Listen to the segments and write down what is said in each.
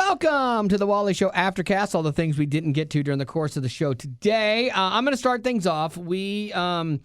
Welcome to the Wally Show Aftercast, all the things we didn't get to during the course of the show today. I'm going to start things off. We talked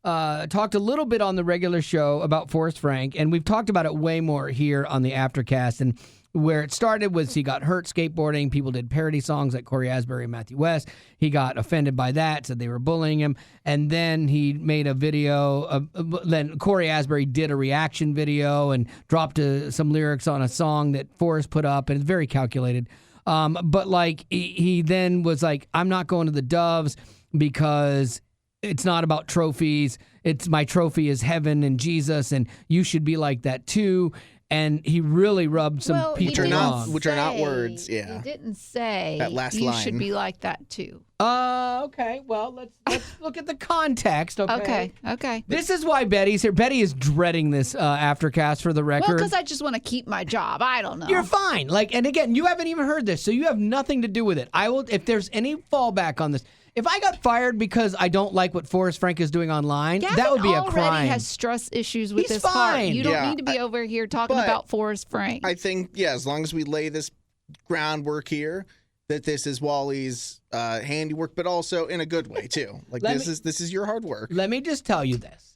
a little bit on the regular show about Forrest Frank, and we've talked about it way more here on the Aftercast. And where it started was he got hurt skateboarding. People did parody songs like Corey Asbury and Matthew West. He got offended by that, said they were bullying him. And then he made a video. Then Corey Asbury did a reaction video and dropped some lyrics on a song that Forrest put up, and it's very calculated. But like he then was like, I'm not going to the Doves because it's not about trophies. It's my trophy is heaven and Jesus, and you should be like that too. And he really rubbed some people wrong. Which are not words, yeah. He didn't say that last you line. should be like that too. Okay. Well, let's look at the context, okay? Okay. This is why Betty's here. Betty is dreading this Aftercast for the record. Well, because I just want to keep my job. I don't know. You're fine. And again, you haven't even heard this, so you have nothing to do with it. I will, if there's any fallback on this. If I got fired because I don't like what Forrest Frank is doing online, that would be a crime. already has stress issues with his heart. You don't need to be over here talking about Forrest Frank. I think, as long as we lay this groundwork here, that this is Wally's handiwork, but also in a good way too. This is your hard work. Let me just tell you this.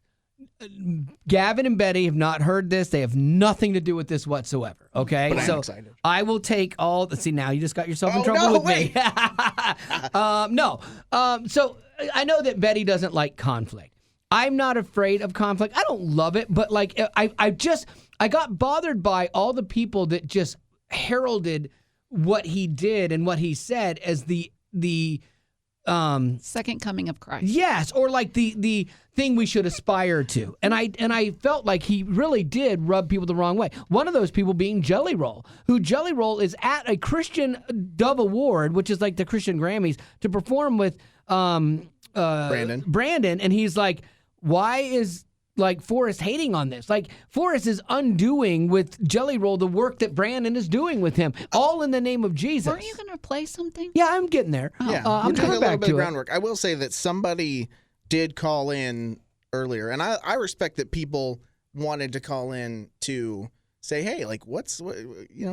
Gavin and Betty have not heard this. They have nothing to do with this whatsoever. Okay, but I'm excited. I will take all the. See, now you just got yourself in trouble with me. No. So I know that Betty doesn't like conflict. I'm not afraid of conflict. I don't love it, but I got bothered by all the people that just heralded what he did and what he said as the second coming of Christ. Yes, or like the thing we should aspire to. And I felt like he really did rub people the wrong way. One of those people being Jelly Roll, who Jelly Roll is at a Christian Dove Award, which is like the Christian Grammys, to perform with Brandon, and he's like, why is Forrest hating on this? Forrest is undoing with Jelly Roll the work that Brandon is doing with him, all in the name of Jesus. Weren't you going to play something? Yeah, I'm getting there. Yeah, I'm coming back to it. Groundwork. I will say that somebody did call in earlier, and I respect that people wanted to call in to say, hey,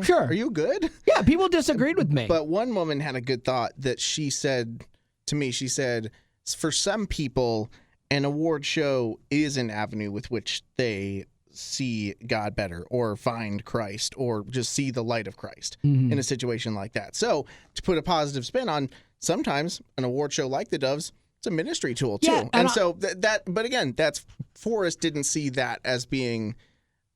sure, are you good? Yeah, people disagreed with me. But one woman had a good thought that she said to me. She said, for some people, an award show is an avenue with which they see God better or find Christ or just see the light of Christ in a situation like that. So to put a positive spin on, sometimes an award show like the Doves, it's a ministry tool too. Yeah, and so but again, Forrest didn't see that as being,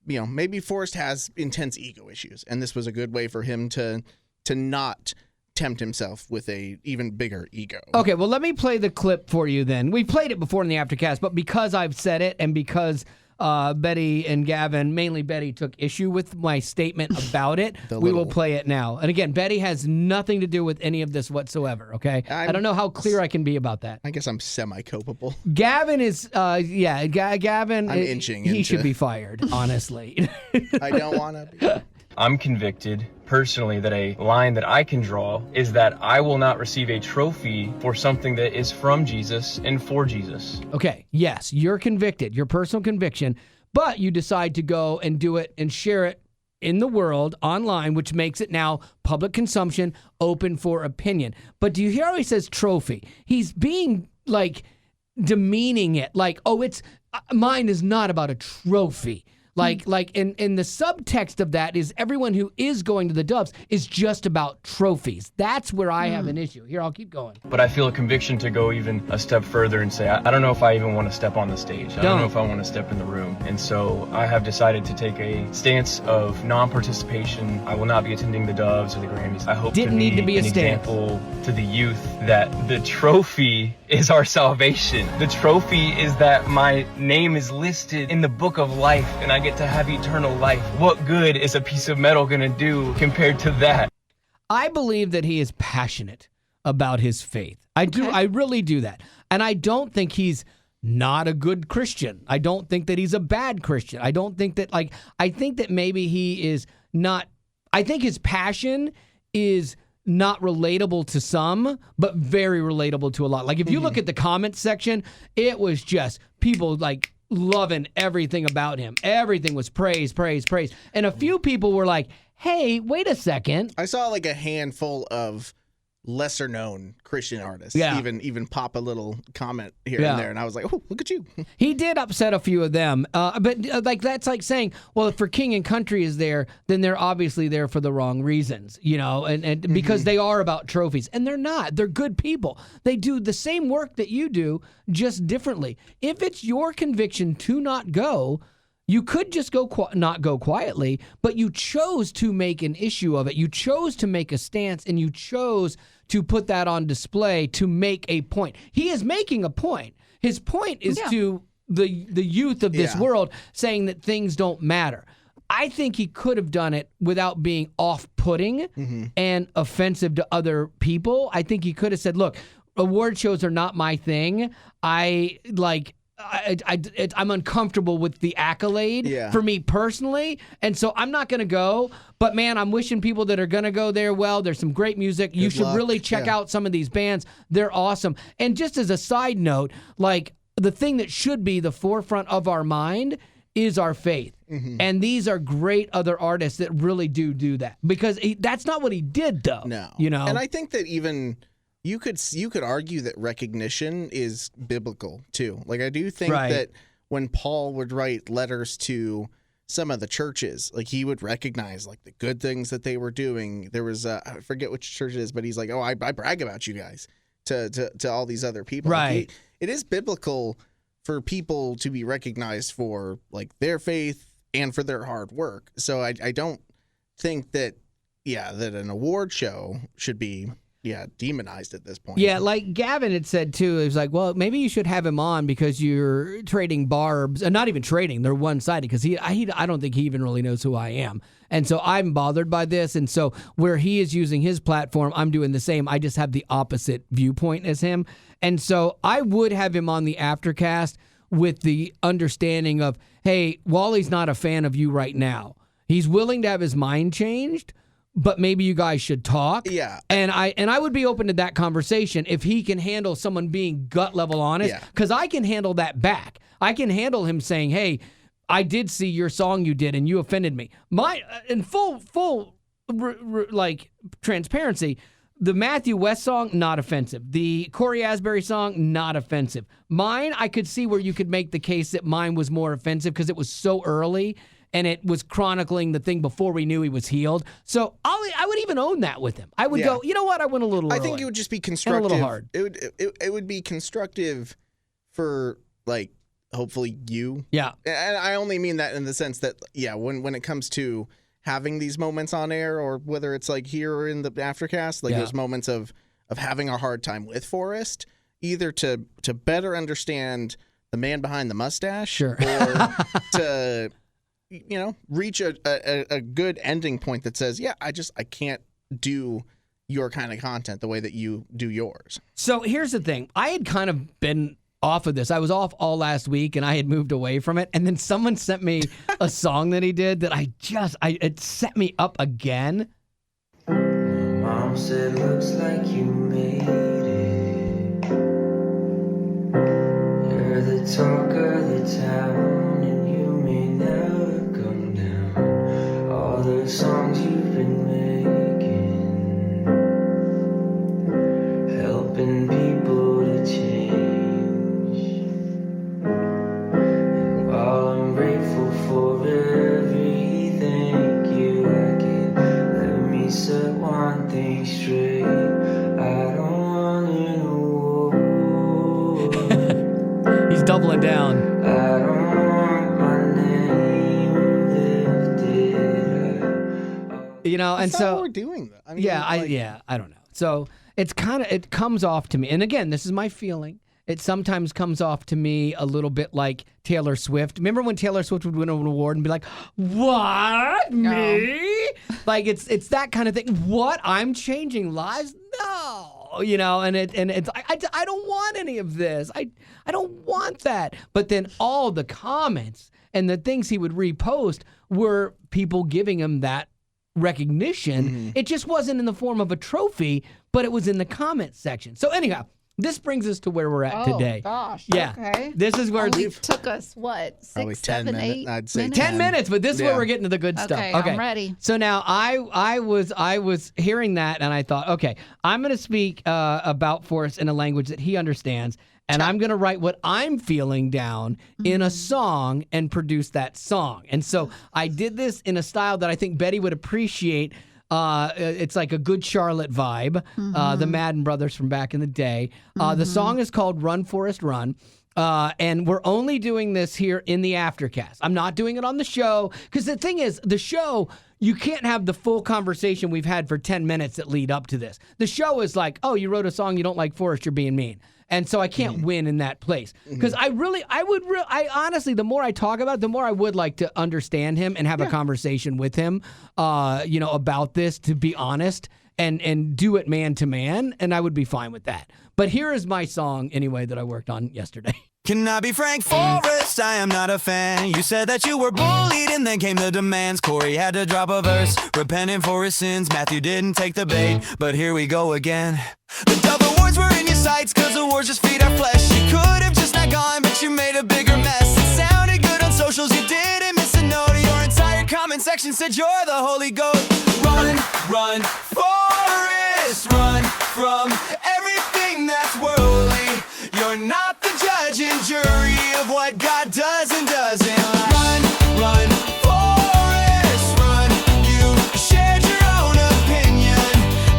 maybe Forrest has intense ego issues, and this was a good way for him to not tempt himself with a even bigger ego. Okay, well, let me play the clip for you then. We played it before in the Aftercast, but because I've said it and because Betty and Gavin, mainly Betty, took issue with my statement about it, we will play it now. And again, Betty has nothing to do with any of this whatsoever, okay? I don't know how clear I can be about that. I guess I'm semi-culpable. Gavin is, Gavin, I'm inching he should be fired, honestly. I don't want to be. I'm convicted personally that a line that I can draw is that I will not receive a trophy for something that is from Jesus and for Jesus. Okay, yes, you're convicted, your personal conviction, but you decide to go and do it and share it in the world online, which makes it now public consumption, open for opinion. But do you hear how he says trophy? He's being demeaning it, it's mine is not about a trophy. In the subtext of that is everyone who is going to the Doves is just about trophies. That's where I have an issue. Here, I'll keep going. But I feel a conviction to go even a step further and say, I don't know if I even want to step on the stage. I don't know if I want to step in the room. And so I have decided to take a stance of non-participation. I will not be attending the Doves or the Grammys. I hope to be an example to the youth that the trophy is our salvation. The trophy is that my name is listed in the book of life and I get to have eternal life. What good is a piece of metal going to do compared to that? I believe that he is passionate about his faith. I do. I really do that. And I don't think he's not a good Christian. I don't think that he's a bad Christian. I don't think that I think that maybe he is not, I think his passion is not relatable to some, but very relatable to a lot. If you look at the comments section, it was just people loving everything about him. Everything was praise, praise, praise. And a few people were like hey, wait a second. I saw like a handful of lesser known Christian artists even pop a little comment here and there, and I was like, oh, look at you. He did upset a few of them, but like that's like saying, well, if For King and Country is there, then they're obviously there for the wrong reasons, and because they are about trophies, and they're not. They're good people. They do the same work that you do, just differently. If it's your conviction to not go, you could just not go quietly, but you chose to make an issue of it. You chose to make a stance, and you chose to put that on display to make a point. He is making a point. His point is to the youth of this world, saying that things don't matter. I think he could have done it without being off-putting and offensive to other people. I think he could have said, look, award shows are not my thing. I'm uncomfortable with the accolade for me personally, and so I'm not going to go. But, man, I'm wishing people that are going to go there, well, there's some great music. You should really check out some of these bands. They're awesome. And just as a side note, like the thing that should be the forefront of our mind is our faith. And these are great other artists that really do that. Because that's not what he did, though. No. And I think that even... You could argue that recognition is biblical too. Like I do think that when Paul would write letters to some of the churches, like he would recognize like the good things that they were doing. There was I forget which church it is, but he's like, oh, I brag about you guys to all these other people. Right. Like it is biblical for people to be recognized for like their faith and for their hard work. So I don't think that that an award show should be demonized at this point. Yeah, like Gavin had said too, it was like, well, maybe you should have him on because you're trading barbs, and not even trading, they're one-sided, because I don't think he even really knows who I am. And so I'm bothered by this, and so where he is using his platform, I'm doing the same. I just have the opposite viewpoint as him. And so I would have him on the Aftercast with the understanding of, hey, Wally's not a fan of you right now. He's willing to have his mind changed, but maybe you guys should talk. Yeah. And I would be open to that conversation if he can handle someone being gut level honest, because I can handle that back. I can handle him saying, hey, I did see your song you did and you offended me. In full like transparency, the Matthew West song, not offensive. The Corey Asbury song, not offensive. Mine, I could see where you could make the case that mine was more offensive because it was so early and it was chronicling the thing before we knew he was healed. So I would even own that with him. I would go, you know what? I went a little early. I think it would just be constructive. And a little hard. It would be constructive for, like, hopefully you. Yeah. And I only mean that in the sense that, when it comes to having these moments on air, or whether it's like here or in the Aftercast, like those moments of having a hard time with Forrest, either to better understand the man behind the mustache, or to reach a good ending point that says, I can't do your kind of content the way that you do yours. So here's the thing. I had kind of been off of this. I was off all last week and I had moved away from it. And then someone sent me a song that he did that it set me up again. Mom said, looks like you made it. You're the talk of the town and you may never come down. All the songs you've been making, helping people to change. And while I'm grateful for everything you get, let me set one thing straight. I don't want an award. He's doubling down. I don't want my name lifted up. And That's so not what we're doing. I mean, I don't know. So it comes off to me, and again, this is my feeling. It sometimes comes off to me a little bit like Taylor Swift. Remember when Taylor Swift would win an award and be like, "What? Me?" Like it's that kind of thing. What? I'm changing lives? No, and it's I don't want any of this. I don't want that. But then all the comments and the things he would repost were people giving him that recognition. It just wasn't in the form of a trophy, but it was in the comment section. So anyhow, This brings us to where we're at today. Oh, gosh. Yeah. Okay. This is where it took us, what, 6, 7, 8 I'd say minutes? 10 minutes, but this is where we're getting to the good stuff. Okay, I'm ready. So now I was hearing that, and I thought, okay, I'm going to speak about Forrest in a language that he understands, and I'm going to write what I'm feeling down in a song and produce that song. And so I did this in a style that I think Betty would appreciate. It's like a good Charlotte vibe, the Madden brothers from back in the day. The song is called Run, Forrest, Run. And we're only doing this here in the Aftercast. I'm not doing it on the show, because the thing is, the show, you can't have the full conversation we've had for 10 minutes that lead up to this. The show is like, oh, you wrote a song, you don't like Forrest, you're being mean. And so I can't win in that place. Because I honestly, the more I talk about it, the more I would like to understand him and have a conversation with him, about this, to be honest, and do it man to man, and I would be fine with that. But here is my song, anyway, that I worked on yesterday. Can I be frank, Forrest? I am not a fan. You said that you were bullied, and then came the demands. Corey had to drop a verse, repenting for his sins. Matthew didn't take the bait, but here we go again. The Dove Awards were in your sights, cause awards just feed our flesh. You could have just not gone, but you made a bigger mess. It sounded good on socials, you didn't miss a note. Your entire comment section said you're the Holy Ghost. Run, run, Forrest, run from everything that's worldly. You're not the judge and jury of what God does and doesn't like. Run, run, Forrest, run. You shared your own opinion,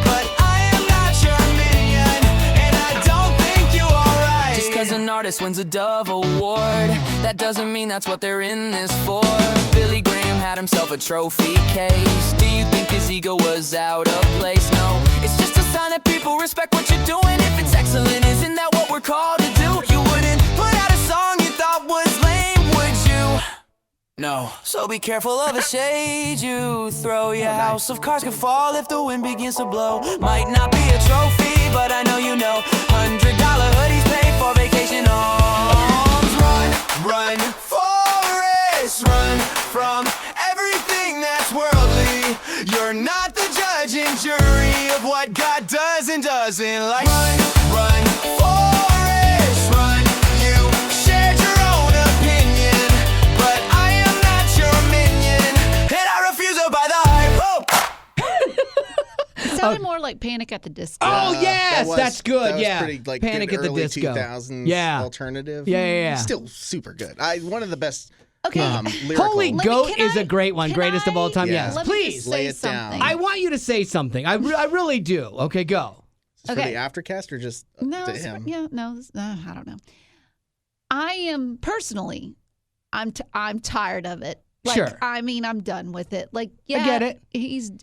but I am not your minion, and I don't think you are right. Just cause an artist wins a Dove Award, that doesn't mean that's what they're in this for. Billy Graham had himself a trophy case. Do you think his ego was out of place? No, it's just a sign that people respect what you're doing. If it's excellent, isn't that what we're called to do? You wouldn't put out a song you thought was lame, would you? No. So be careful of the shade you throw. Your house of cards can fall if the wind begins to blow. Might not be a trophy, but I know you know. $100 hoodies paid for vacation homes. Run, run, Forrest, run from everything that's worldly. You're not the judge and jury of what God does and doesn't like. Run, run, Forrest, run. You shared your own opinion, but I am not your minion, and I refuse to buy the hype. It sounded more like Panic at the Disco. Oh, yes, that's good. That was yeah, pretty, like, Panic good at the early Disco. 2000s alternative. Yeah. Still super good. One of the best. Okay. Lyrical. Holy Goat is a great one, greatest of all time. Yeah. Yes, Let me please just lay say it down. something. I want you to say something. I really do. Okay, go. For Okay. the Aftercast or just No, to him? I don't know. I am personally, I'm tired of it. Like, Sure. I mean, I'm done with it. Like, yeah, I get it.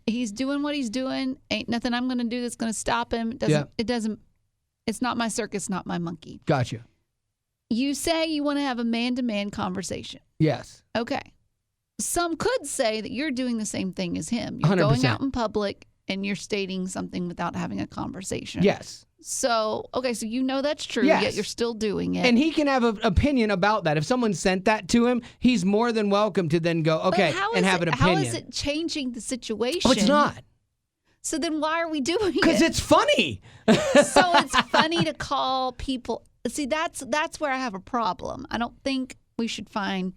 He's doing what he's doing. Ain't nothing I'm gonna do that's gonna stop him. It doesn't. It's not my circus, not my monkey. Gotcha. You say you want to have a man-to-man conversation. Yes. Okay. Some could say that you're doing the same thing as him. You're 100%. going out in public and you're stating something without having a conversation. Yes. So, okay, so you know that's true, Yes. yet you're still doing it. And he can have an opinion about that. If someone sent that to him, he's more than welcome to then go, okay, and have an opinion. How is it changing the situation? Oh, it's not. So then why are we doing it? Because it's funny. So it's funny to call people. See, that's where I have a problem. I don't think we should find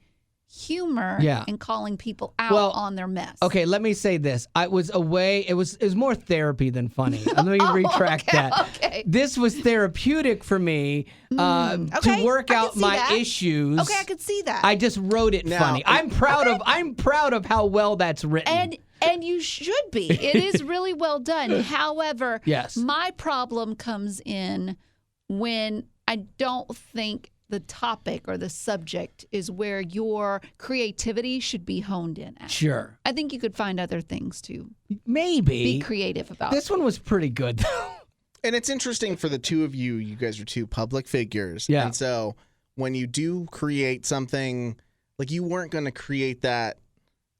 humor in calling people out on their mess. Okay, let me say this. I was away. It was more therapy than funny. Let me retract that. Okay. This was therapeutic for me to work out my issues. Okay, I could see that. I just wrote it funny. I'm proud of how well that's written. And you should be. It is really well done. However, yes. My problem comes in when I don't think the topic or the subject is where your creativity should be honed in at. Sure. I think you could find other things to be creative about. This one was pretty good, though. And it's interesting for the two of you. You guys are two public figures. Yeah. And so when you do create something, like, you weren't going to create that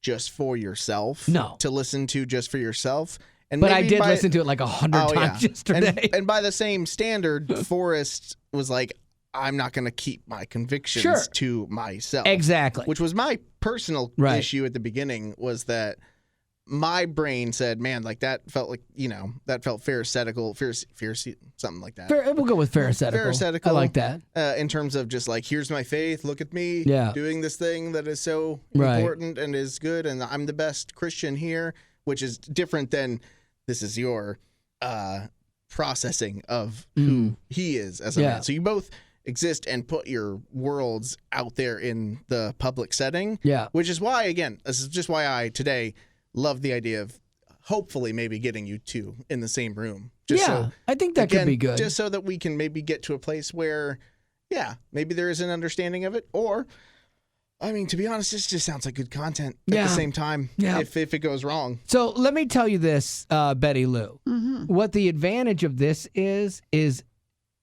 just for yourself. No. To listen to just for yourself. But I did listen to it like 100 times yesterday. And by the same standard, Forrest was like, I'm not going to keep my convictions to myself. Exactly. Which was my personal issue at the beginning, was that my brain said, man, like that felt like, that felt pharisaical, something like that. We'll go with pharisaical. Pharisaical. I like that. In terms of just like, here's my faith, look at me doing this thing that is so important and is good, and I'm the best Christian here, which is different than this is your processing of who he is as a man. So you both exist and put your worlds out there in the public setting. Yeah. Which is why, again, this is just why I today love the idea of hopefully maybe getting you two in the same room. I think that could be good. Just so that we can maybe get to a place where, maybe there is an understanding of it. Or, I mean, to be honest, this just sounds like good content at the same time if it goes wrong. So let me tell you this, Betty Lou. What the advantage of this is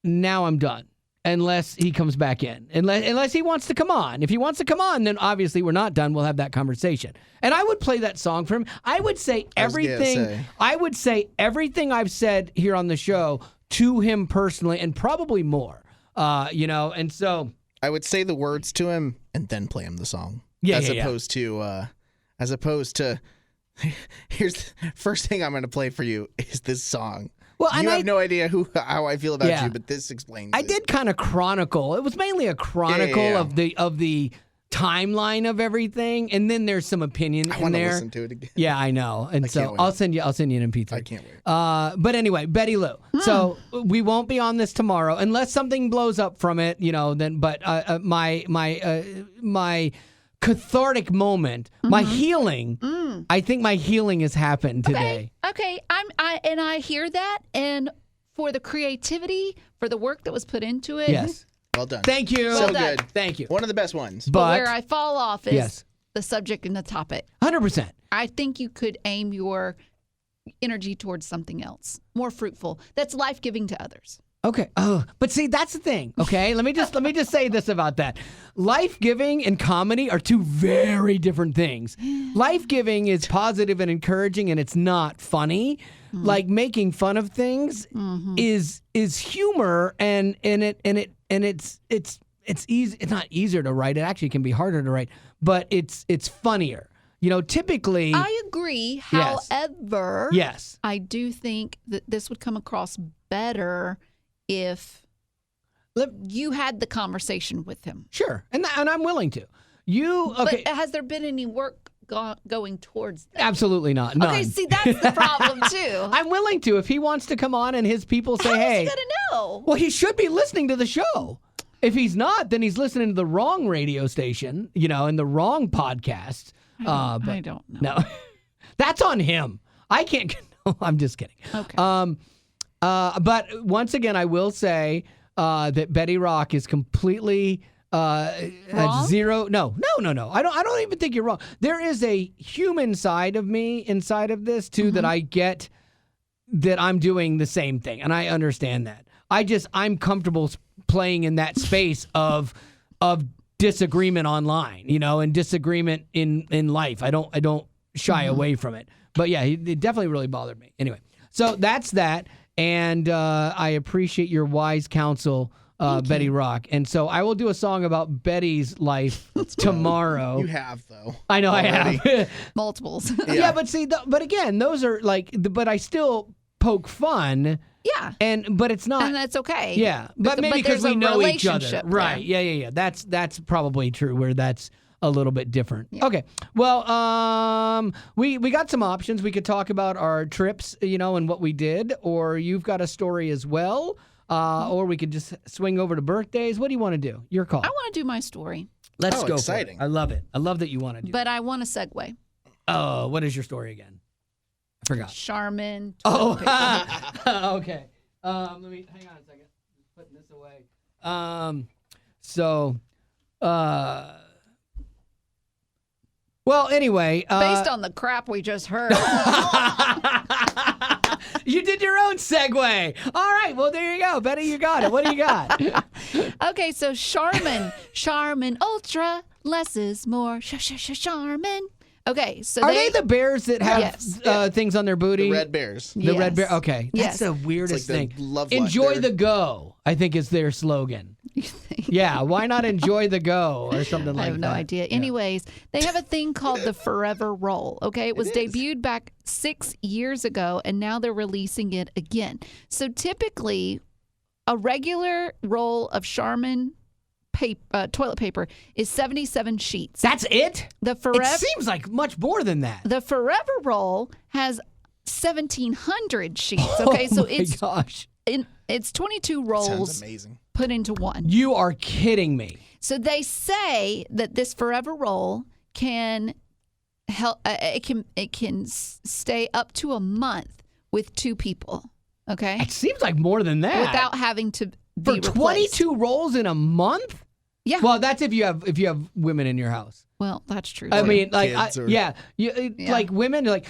now I'm done. Unless he comes back in. Unless he wants to come on. If he wants to come on, then obviously we're not done. We'll have that conversation. And I would play that song for him. I would say everything I've said here on the show to him personally, and probably more. And so I would say the words to him and then play him the song. As opposed to here's the first thing I'm going to play for you is this song. Well, you have no idea how I feel about you, but this explains it. I did kind of chronicle. It was mainly a chronicle of the timeline of everything, and then there's some opinion in there. I want to listen to it again. Yeah, I know. And so I'll send you an MP3. I can't wait. But anyway, Betty Lou. So we won't be on this tomorrow unless something blows up from it, then but my cathartic moment, my healing. I think my healing has happened today. Okay. I hear that, and for the creativity, for the work that was put into it. Yes. Well done. Thank you. So good. Thank you. One of the best ones. But where I fall off is the subject and the topic. 100%. I think you could aim your energy towards something else, more fruitful. That's life-giving to others. Okay. Oh, but see, that's the thing. Okay, let me just say this about that. Life-giving and comedy are two very different things. Life-giving is positive and encouraging, and it's not funny. Like making fun of things is humor, and it's easy. It's not easier to write. It actually can be harder to write, but it's funnier. Typically. I agree. Yes. However, yes, I do think that this would come across better if you had the conversation with him. Sure, and I'm willing to. Okay. But has there been any work going towards that? Absolutely not. None. Okay, see, that's the problem too. I'm willing to. If he wants to come on and his people say, hey. How is he going to know? Well, he should be listening to the show. If he's not, then he's listening to the wrong radio station, and the wrong podcast. I don't know. No, that's on him. I can't. No, I'm just kidding. Okay. But once again, I will say that Betty Rock is completely wrong? zero. No. I don't even think you're wrong. There is a human side of me inside of this too that I get that I'm doing the same thing, and I understand that. I'm comfortable playing in that space of disagreement online, and disagreement in life. I don't shy away from it. But yeah, it definitely really bothered me. Anyway, so that's that. And I appreciate your wise counsel, Betty Rock. And so I will do a song about Betty's life tomorrow. You have, though. I know already. I have. Multiples. Yeah, but see, but again, those are but I still poke fun. Yeah. But it's not. And that's okay. Yeah. But maybe because we know each other. Right. There. Yeah. That's probably true where that's a little bit different. Yeah. Okay. Well, we got some options. We could talk about our trips, and what we did, or you've got a story as well, or we could just swing over to birthdays. What do you want to do? Your call. I want to do my story. Let's go. Exciting. For it. I love it. I love that you want to do But I want to segue. Oh, what is your story again? I forgot. Charmin. Oh, okay. Let me hang on a second. Just putting this away. Well, anyway. Based on the crap we just heard. You did your own segue. All right. Well, there you go. Betty, you got it. What do you got? Okay, so Charmin Ultra, less is more. Charmin. Okay, so are they the bears that have things on their booty? The red bears. The red bear. Okay, that's the weirdest thing. Love Enjoy the go, I think is their slogan. You think? Yeah, why not enjoy the go or something like that? I have no idea. Yeah. Anyways, they have a thing called the Forever Roll. Okay, it was debuted back 6 years ago, and now they're releasing it again. So typically, a regular roll of Charmin toilet paper is 77 sheets. That's it? It seems like much more than that. The Forever Roll has 1,700 sheets. Okay, so it's 22 rolls Sounds amazing. put into one. You are kidding me. So they say that this Forever Roll can help. It can stay up to a month with 2 people. Okay, It seems like more than that. without having to be For replaced. 22 rolls in a month? Yeah. Well, that's if you have women in your house. Well, that's true. I too. mean, like, Kids or- yeah, like women, are like,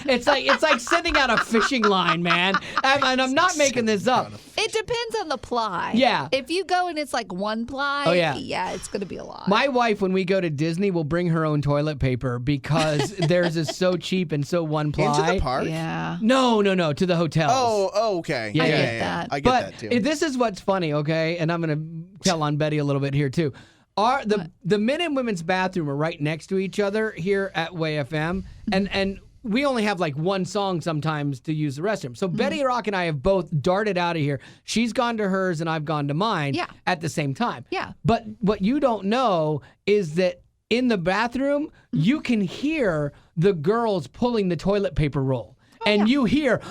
it's like sending out a fishing line, man. And I'm not making this up. it depends on the ply. Yeah. If you go and it's like one ply, Oh, yeah. it's going to be a lot. My wife, when we go to Disney, will bring her own toilet paper because theirs is so cheap and so one ply. Into the park? Yeah. No, to the hotels. Oh, okay. Yeah, I yeah, get that. I get But that too. this is what's funny, okay? And I'm going to tell on Betty a little bit here, too. The men and women's bathroom are right next to each other here at Way FM, and we only have like one song sometimes to use the restroom. So Betty Rock and I have both darted out of here. She's gone to hers and I've gone to mine at the same time. Yeah. But what you don't know is that in the bathroom, you can hear the girls pulling the toilet paper roll. And you hear...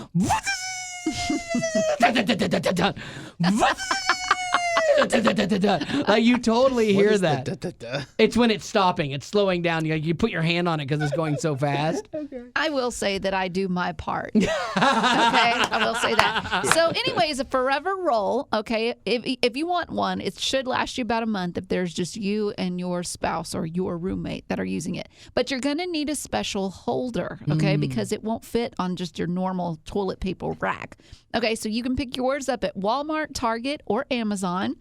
like you totally What hear is the that. da-da-da? It's when it's stopping. It's slowing down. You put your hand on it because it's going so fast. I will say that I do my part. Okay, I will say that. So, anyways, a Forever Roll. Okay, if you want one, it should last you about a month if there's just you and your spouse or your roommate that are using it. But you're going to need a special holder, okay, because it won't fit on just your normal toilet paper rack. Okay, so you can pick yours up at Walmart, Target, or Amazon.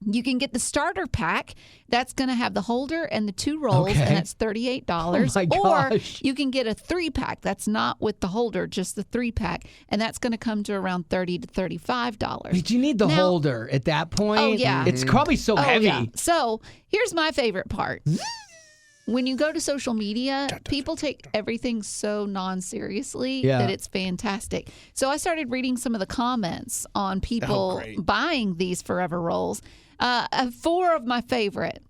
You can get the starter pack. That's going to have the holder and the 2 rolls, Okay. and that's $38. Oh my Or gosh. you can get a 3-pack. That's not with the holder, just the 3-pack, and that's going to come to around $30 to $35. But you need the Now- holder at that point. Oh, yeah. It's probably so heavy. Yeah. So here's my favorite part. When you go to social media, people take everything so non-seriously Yeah. that it's fantastic. So I started reading some of the comments on people great. buying these Forever Rolls. 4 of my favorite.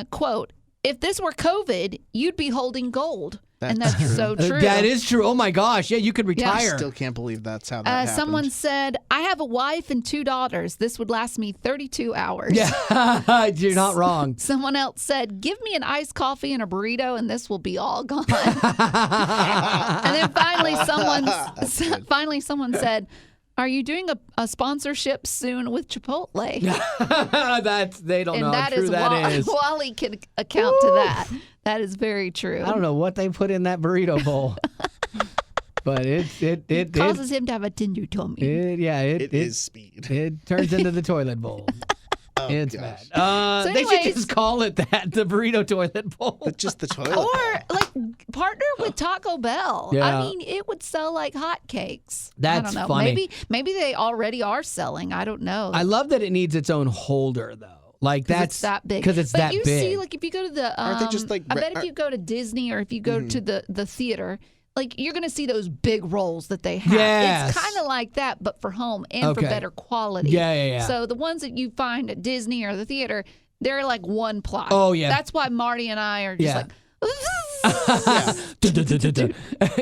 Quote, if this were COVID, you'd be holding gold. And That's that's so true. That is true. Oh my gosh. Yeah, you could retire. Still can't believe that's how that happened. Someone said, I have a wife and 2 daughters. This would last me 32 hours. Yeah, you're not wrong. Someone else said, give me an iced coffee and a burrito and this will be all gone. And then finally someone said, are you doing a sponsorship soon with Chipotle? They don't know how true that is. Wally can account to that. That is very true. I don't know what they put in that burrito bowl. But it causes him to have a tender tummy. It is speed. It turns into the toilet bowl. Oh, It's gosh. bad. So They should anyways- just call it that, the burrito toilet bowl. But just the toilet. Or like partner with Taco Bell. Yeah. I mean, it would sell like hotcakes. I That's don't know. funny. Maybe they already are selling. I don't know. I love that it needs its own holder, though. Like It's that big. because it's but that you big. see, like if you go to the, Aren't they just, like, I bet if you go to Disney or if you go to the theater, like you're gonna see those big rolls that they have. Yes. It's kind of like that, but for home and for Okay. better quality. Yeah. So the ones that you find at Disney or the theater, they're like 1 ply. Oh, yeah. That's why Marty and I are just Yeah. like.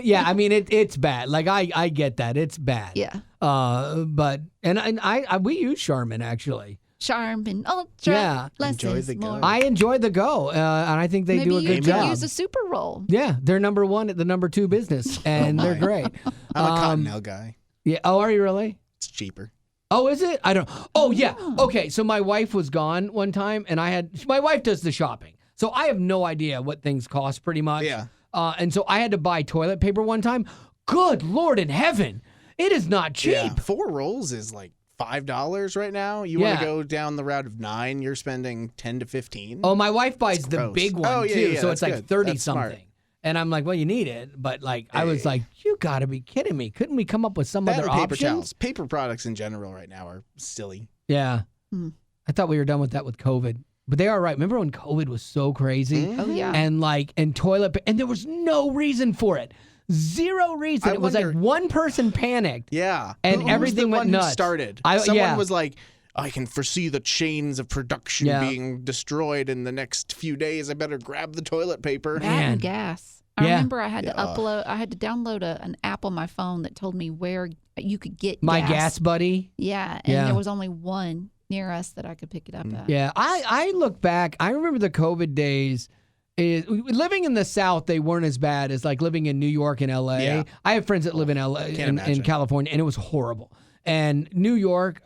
Yeah, I mean it's bad. Like I get that it's bad. Yeah. But I we use Charmin actually. Charmin Ultra. Yeah. Less Enjoy is the go. more. I enjoy the go, and I think they Maybe do a you good could job. use a super roll. Yeah, they're number 1 at the number 2 business, and they're great. I'm a Cottonelle guy. Yeah. Oh, are you really? It's cheaper. Oh, is it? I don't. Oh, yeah. Okay. So my wife was gone one time, and my wife does the shopping, so I have no idea what things cost, pretty much. Yeah. And so I had to buy toilet paper one time. Good Lord in heaven, it is not cheap. Yeah. 4 rolls is like $5 right now. You want Yeah. to go down the route of 9, you're spending 10 to 15. Oh, my wife buys It's the gross. big one Oh, yeah, too, yeah, so it's that's like good. 30 That's smart. something. And I'm like, well, you need it. But like, I was like, you got to be kidding me. Couldn't we come up with some That other or paper options? towels. Paper products in general right now are silly. Yeah. I thought we were done with that with COVID. But they are right. Remember when COVID was so crazy? Oh, yeah. And toilet, and there was no reason for it. Zero reason. I It was wonder- like one person panicked. Yeah. And Who everything was the went one nuts. Who started. Yeah. Someone was like, I can foresee the chains of production Yeah. being destroyed in the next few days. I better grab the toilet paper. That Man. and gas. I Yeah. remember I had to download an app on my phone that told me where you could get My gas buddy. Yeah, and Yeah. there was only one near us that I could pick it up at. Yeah, I look back. I remember the COVID days. Living in the South, they weren't as bad as like living in New York and LA. Yeah. I have friends that live in LA in imagine. California, and it was horrible. And New York,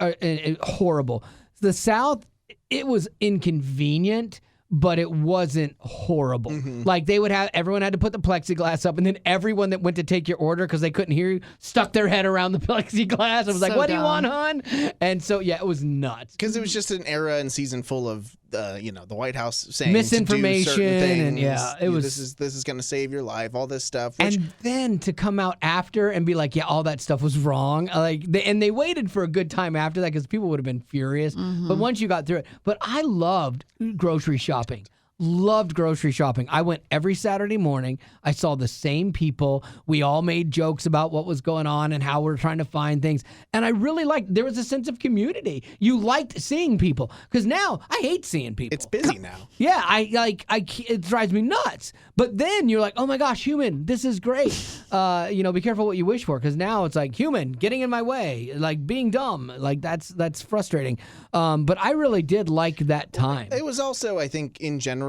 horrible. The South, it was inconvenient, but it wasn't horrible. Like everyone had to put the plexiglass up, and then everyone that went to take your order because they couldn't hear you stuck their head around the plexiglass. I was like, So "What do you want, dumb. hon?" And so yeah, it was nuts. Because it was just an era and season full of, the White House saying Misinformation to do certain things. and, yeah, it was- This is going to save your life. All this stuff. Which, And then to come out after and be like, yeah, all that stuff was wrong. And they waited for a good time after that because people would have been furious. But once you got through it, but I loved grocery shopping. Loved grocery shopping. I went every Saturday morning. I saw the same people. We all made jokes about what was going on and how we're trying to find things. And I really there was a sense of community. You liked seeing people because now I hate seeing people. it's busy now. Yeah, it drives me nuts. But then you're like, oh my gosh, human, this is great. Be careful what you wish for, because now it's like human getting in my way, like being dumb, like that's frustrating. But I really did like that time. It was also, I think, in general,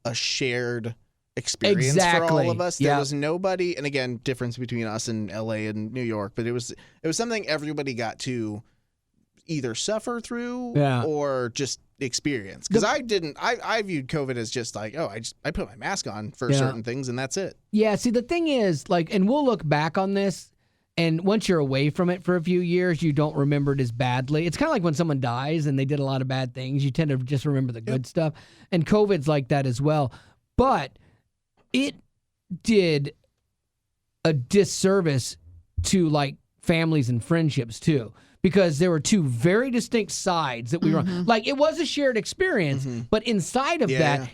a shared experience for Exactly. all of us. Yeah. There was nobody, and again, difference between us and LA and New York, but it was something everybody got to either suffer through Yeah. or just experience. Because I viewed COVID as just like, I put my mask on for Yeah. certain things and that's it. Yeah, see, the thing is, and we'll look back on this, and once you're away from it for a few years, you don't remember it as badly. It's kind of like when someone dies and they did a lot of bad things. You tend to just remember the good stuff. And COVID's like that as well. But it did a disservice to, families and friendships, too. Because there were two very distinct sides that we were on. It was a shared experience, but inside of that,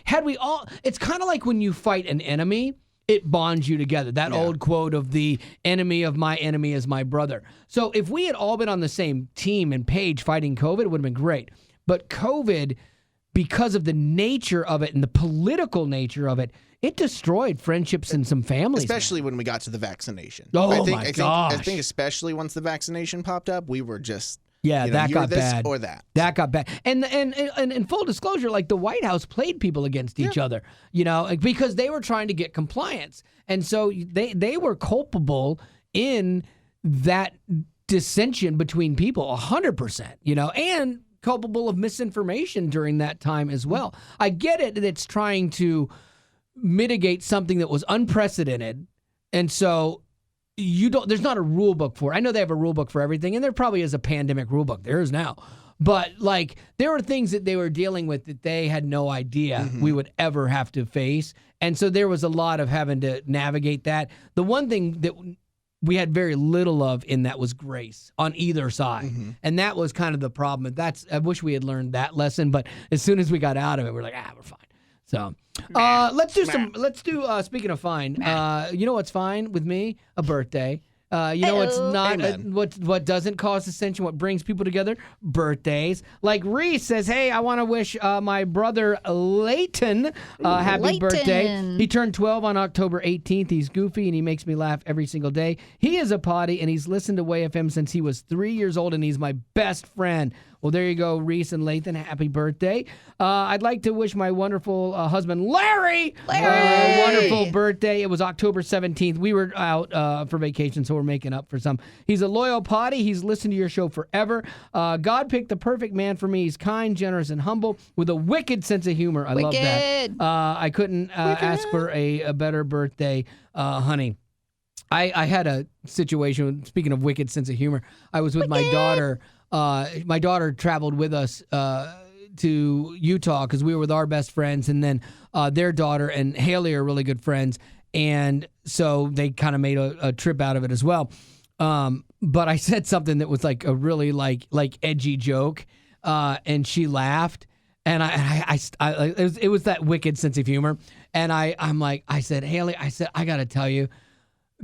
it's kind of like when you fight an enemy, it bonds you together. That old quote of the enemy of my enemy is my brother. So if we had all been on the same team and page fighting COVID, it would have been great. But COVID, because of the nature of it and the political nature of it, it destroyed friendships and some families. Especially when we got to the vaccination. Oh, I gosh. think especially once the vaccination popped up, we were just that you're got this bad. or that. That got bad. And in full disclosure, the White House played people against each other, because they were trying to get compliance. And so they were culpable in that dissension between people 100%, and culpable of misinformation during that time as well. I get it that it's trying to mitigate something that was unprecedented. And so there's not a rule book for it. I know they have a rule book for everything, and there probably is a pandemic rule book. There is now. But there were things that they were dealing with that they had no idea we would ever have to face. And so there was a lot of having to navigate that. The one thing that we had very little of in that was grace on either side. And that was kind of the problem. I wish we had learned that lesson, but as soon as we got out of it, we're like, we're fine. So let's do speaking of fine, you know what's fine with me? A birthday. You know what's not, what doesn't cause dissension, what brings people together? Birthdays. Like Reese says, hey, I want to wish my brother Layton happy birthday. He turned 12 on October 18th. He's goofy and he makes me laugh every single day. He is a potty and he's listened to WayFM since he was 3 years old and he's my best friend. Well, there you go, Reese and Lathan. Happy birthday. I'd like to wish my wonderful husband, Larry, a wonderful birthday. It was October 17th. We were out for vacation, so we're making up for some. He's a loyal potty. He's listened to your show forever. God picked the perfect man for me. He's kind, generous, and humble with a wicked sense of humor. I love that. I couldn't ask for a better birthday, honey. I had a situation, speaking of wicked sense of humor, I was with my daughter. My daughter traveled with us to Utah because we were with our best friends, and then their daughter and Haley are really good friends. And so they kind of made a trip out of it as well. But I said something that was like a really like edgy joke, and she laughed. And it was that wicked sense of humor. And I said, Haley, I got to tell you,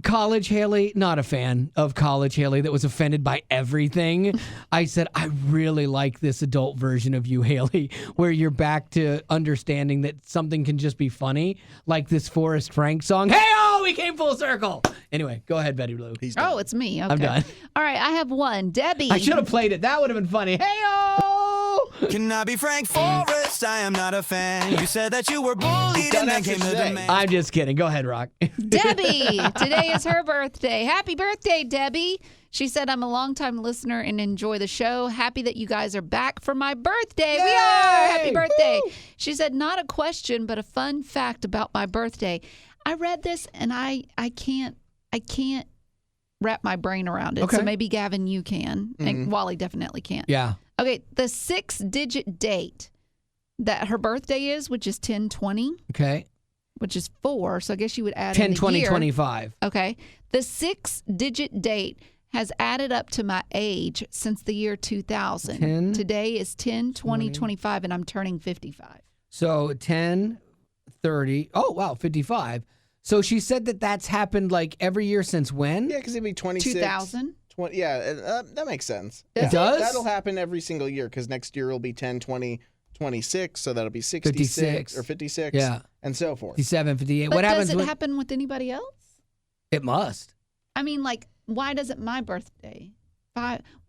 College Haley, not a fan of College Haley that was offended by everything. I said, I really like this adult version of you, Haley, where you're back to understanding that something can just be funny, like this Forrest Frank song. Hey, oh, we came full circle. Anyway, go ahead, Betty Lou. Oh, it's me. Okay. I'm done. All right, I have one. Debbie. I should have played it. That would have been funny. Hey, oh. Can I be Frank Forrest? I am not a fan. You said that you were bullied and then came to demand. I'm just kidding. Go ahead, Rock. Debbie. Today is her birthday. Happy birthday, Debbie. She said, I'm a longtime listener and enjoy the show. Happy that you guys are back for my birthday. Yay! We are. Happy birthday. Woo! She said, not a question, but a fun fact about my birthday. I read this and I can't wrap my brain around it. Okay. So maybe, Gavin, you can. And Wally definitely can't. Yeah. Okay, the 6-digit date that her birthday is, which is 10/20. Okay. Which is 4, so I guess you would add 10, in a 20, year. 25. Okay. The 6-digit date has added up to my age since the year 2000. 10, Today is 10, 20, 25, and I'm turning 55. So 10, 30. Oh, wow, 55. So she said that that's happened like every year since when? Yeah, because it'd be 26. 2000. 20, yeah, that makes sense. It does? That'll happen every single year because next year will be 10, 20, 26, so that'll be 66 56. or 56, Yeah. and so forth. 57, 58. But What happens does it when happen with anybody else? it must? I mean, like, why doesn't my birthday?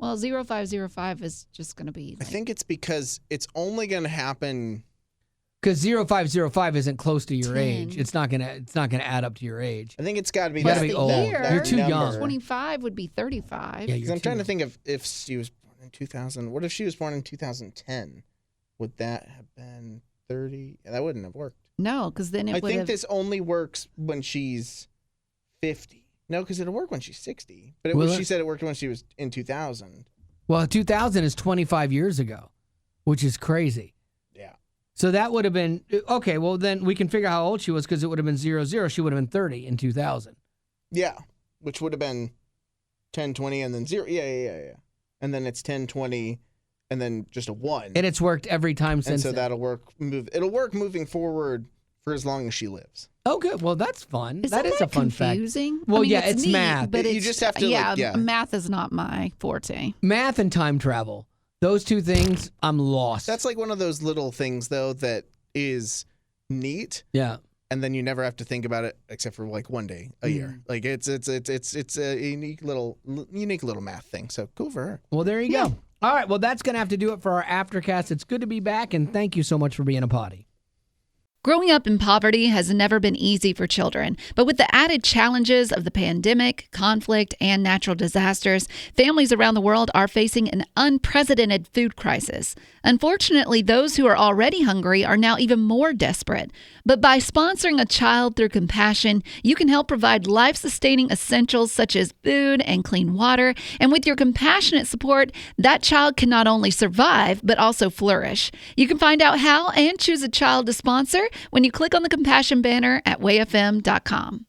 0505 is just going to be. I think it's because it's only going to happen. Because 0505 isn't close to your 10. age. It's not gonna add up to your age. I think it's got to be You gotta that. be the old. year, You're too number. young. 25 would be 35. Yeah, Because you're I'm trying too to think of if she was born in 2000. What if she was born in 2010? Would that have been 30? Yeah, that wouldn't have worked. No, because then it I would think have. this only works when she's 50. No, because it'll work when she's 60. But Will she it? said it worked when she was in 2000. Well, 2000 is 25 years ago, which is crazy. Yeah. So that would have been okay. Well, then we can figure out how old she was because it would have been 00. She would have been 30 in 2000. Yeah, which would have been 10, 20, and then 0. Yeah. And then it's 10, 20, and then just a 1. And it's worked every time and since. so then. that'll work. It'll work moving forward for as long as she lives. Oh, good. Well, that's fun. Isn't that is a fun fact. confusing? Well, I mean, yeah, it's neat, math. but You it's, just have to, like, yeah. Math is not my forte. Math and time travel. Those two things, I'm lost. That's like one of those little things, though, that is neat, yeah. and then you never have to think about it except for like one day a year. Like it's a unique little math thing. So cool for her. Well, there you go. All right. Well, that's going to have to do it for our Aftercast. It's good to be back, and thank you so much for being a potty. Growing up in poverty has never been easy for children, but with the added challenges of the pandemic, conflict, and natural disasters, families around the world are facing an unprecedented food crisis. Unfortunately, those who are already hungry are now even more desperate. But by sponsoring a child through compassion, you can help provide life-sustaining essentials such as food and clean water. And with your compassionate support, that child can not only survive, but also flourish. You can find out how and choose a child to sponsor when you click on the compassion banner at wayfm.com.